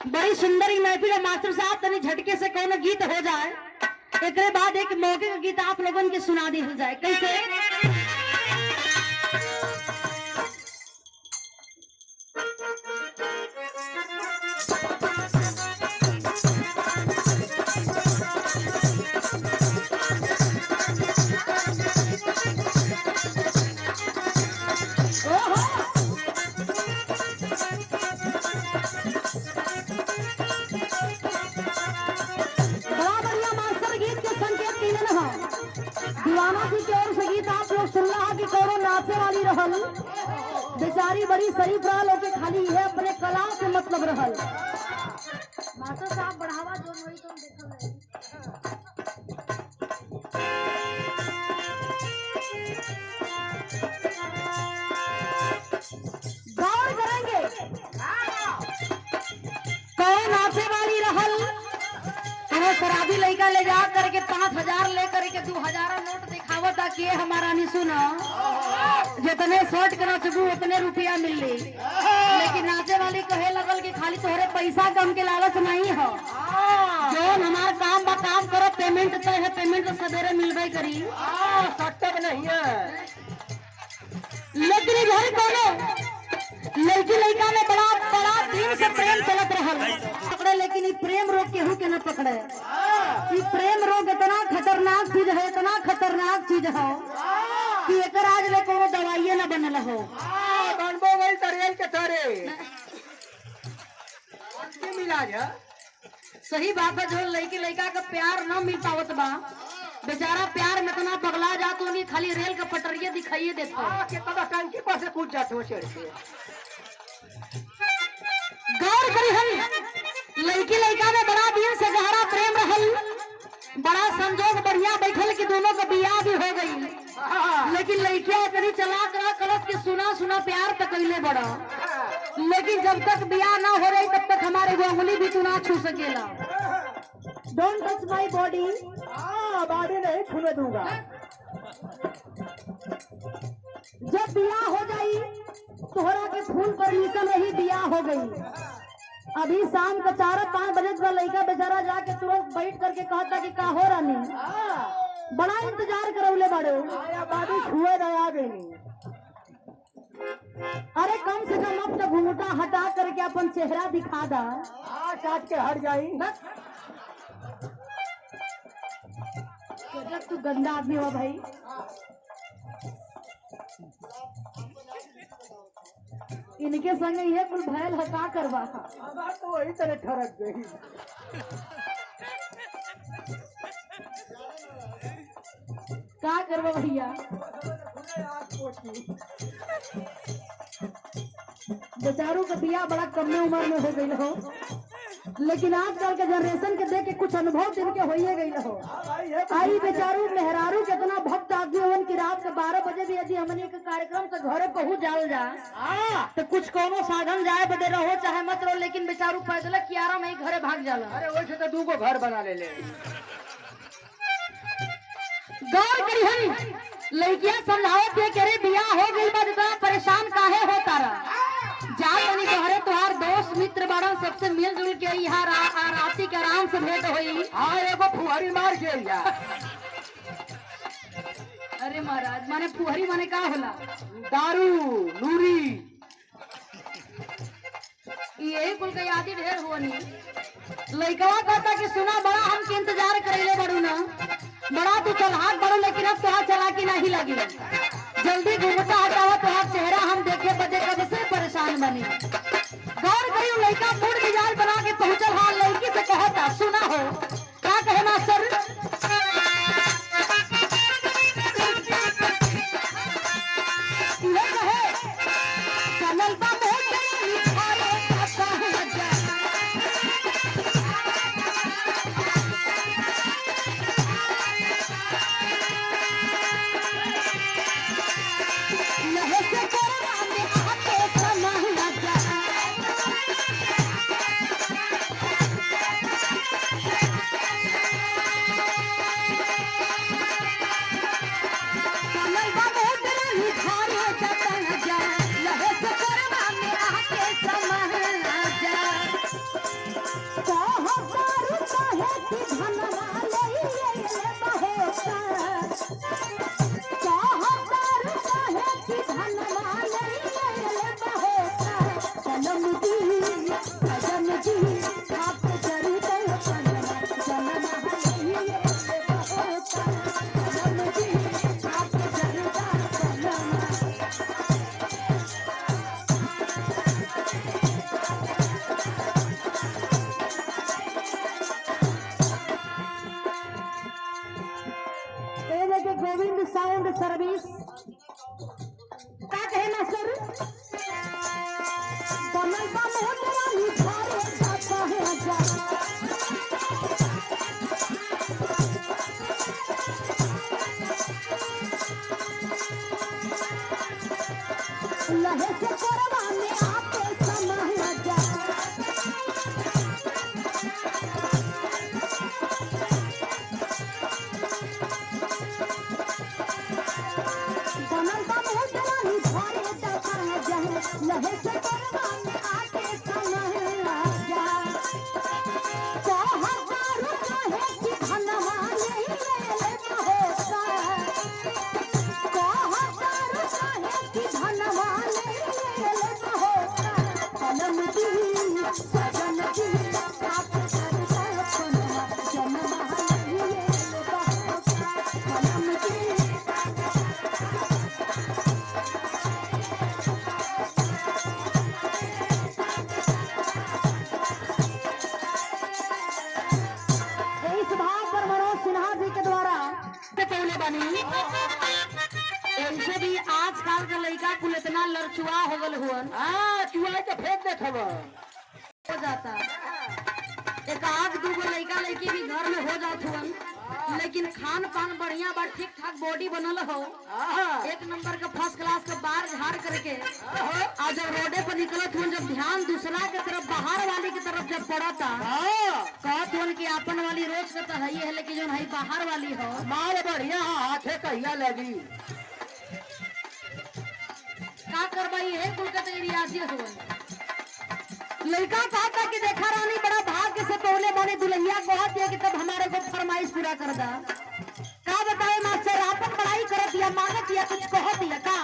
बड़ी सुंदर ही महफिल है मास्टर साहब, तनी झटके से कौन गीत हो जाए, एक बाद एक मौके का गीत आप लोगों की सुना दी जाए। कैसे? दीवाना जी की ओर से गीत आप लोग सुन रहा कि कौनो नाचे वाली रहल, बेचारी बड़ी शरीफ रहल, ओके खाली है अपने कला से मतलब रहल। मास्टर साहब बढ़ावा जो वही तो देखल है। गौर करेंगे कौन नाचे वाली रहल, शराबी लड़का ले जा करके 5,000 ले करके 2,000 नोट दिखावा ताकि हमारा नहीं सुना, जितने शॉर्ट करा चुकू उतने रुपया मिल ली। लेकिन नाचे वाली कहे लगल कि खाली तोहरे पैसा कम के लालच नहीं हो, जो हमारा काम बा काम करो, पेमेंट तय है, पेमेंट तो सवेरे मिलबे करी, सट्टे नहीं है। लेकिन घर कोनो लड़की लड़का में बड़ा बड़ा दिन से प्रेम चलत रहल, पकड़े लेकिन ये प्रेम रोग केहू के न पकड़े। ये प्रेम रोग इतना खतरनाक चीज है, इतना खतरनाक चीज है कि एक आज ले कोनो दवाइये न बनल हो। बनबो गई तरेल के तरे की मिला जा। सही बात है, जो लड़की लड़का का प्यार न मिल पावत बा, बेचारा प्यार में इतना पगला जात होगी, खाली रेल का पटरिया दिखाइए देता कितना टंकी पर से कूद जाते हो चढ़ के। गौर करी हम लड़की लड़का में बड़ा दिन से गहरा प्रेम रहल, बड़ा संजोग बढ़िया बैठल कि दोनों का बियाह भी हो गई। लेकिन लड़कियां इतनी चलाक रहा कलश के सुना सुना प्यार तक कैले बड़ा, लेकिन जब तक बियाह ना हो रही तब तक हमारे वो उंगली भी तू ना छू सकेला। Don't touch my body, body नहीं छूने दूंगा। जब बियाह हो जाई तोहरा के फूल परमिशन में ही बियाह हो गई। अभी शाम का 4-5 बजे का लड़का बेचारा जाके तुरंत बैठ करके कहता कि का हो रानी, बड़ा इंतजार करौले बड़े, बॉडी छुए आ गई। अरे कम से कम अब तो घूंघटा हटा करके अपन चेहरा दिखा दा, काट के हट जाई। तू गंदा आदमी हो भाई। इनके संग ये कुल भयल हका करवा तो वही तरह ठरक गई। का करवा भैया, बेचारों का बिया बड़ा कम उम्र में हो गई हो, लेकिन आजकल के जनरेशन के देख के कुछ अनुभव दिन के होइए गई हो। आई बेचारू मेहरारू कितना भक्त आदमी होन की रात के 12 बजे भी यदि हमने के कार्यक्रम से घरे पहुंच जाल जा तो कुछ कोनो साधन जाए बदे रहो चाहे मत रहो, लेकिन बेचारू पैदल कियारा में ही घरे भाग जाला। अरे वैसे तो 2 घर बना ले। गौर करी हम लड़कियां समझावत है कि बियाह हो गई बा, इतना परेशान काहे होता रहा, जा तनी तोहरे तुहार दोस्त मित्र बड़ा सबसे मिलजुल के यहाँ राती के आराम से भेंट हुई। हाँ एगो फुहरी मार के जा। अरे महाराज माने फुहरी माने का होला? दारू नूरी यही कुल का यादी ढेर होनी। लड़कवा कहता कि सुना बड़ा हम के इंतजार करेले बड़ू ना, बड़ा तू चलहाक बड़ू, लेकिन अब तुहार चलाकी नहीं लगी, जल्दी घूमता हटावा तुहार चेहरा हम देखे बदे कब से परेशान बनी। गौर करी लड़का मूड मिजाज बना के पहुंचल, हाँ लड़की से कहता सुना हो क्या कहे मास्टर, ये कहे चलल बा सर्विस का कहे मास्टर बनल बा मोटरानी थारे जाता है जा लहे से कोरवा में आके समा जा बनल बा मोटरानी थारे जाता है जा लहे से कोरवा में आके समा जा कहतारू कहे कि धनवा नहीं ले होता कहतारू कहे कि धनवा नहीं ले होता कलम की सजन की आप करता अपना जन्म नहीं लेता होता कलम की इस भाव पर मनोज सिन्हा जी के द्वारा पहले बनी ऐसे भी आजकल का लड़का कुल इतना लड़चुआ हो गल हुआ चुहा के फेंक दे खबर हो जाता एक आध दूगो लड़का लड़की भी घर में हो जात हुवन लेकिन खान पान बढ़िया बा ठीक ठाक बॉडी बनल हो एक नंबर का फर्स्ट क्लास का बार झाड़ करके आज जब रोडे पर निकलत हुन जब ध्यान दूसरा के तरफ बाहर वाली की तरफ जब पड़ता कहत हुन कि अपन वाली रोज का तो है लेकिन जो है बाहर वाली हो मार बढ़िया हाथे कहिया लगी का करवाई है कुल का तेरी रियाजियत हुआ लड़का कहता कि देखा रानी बड़ा भाग्य से पहले बने दुल्हिया कहत दिया कि तब हमारे को फरमाइश पूरा कर दा का बताए मास्टर आपन पढ़ाई कर दिया मांगत दिया कुछ कह दिया का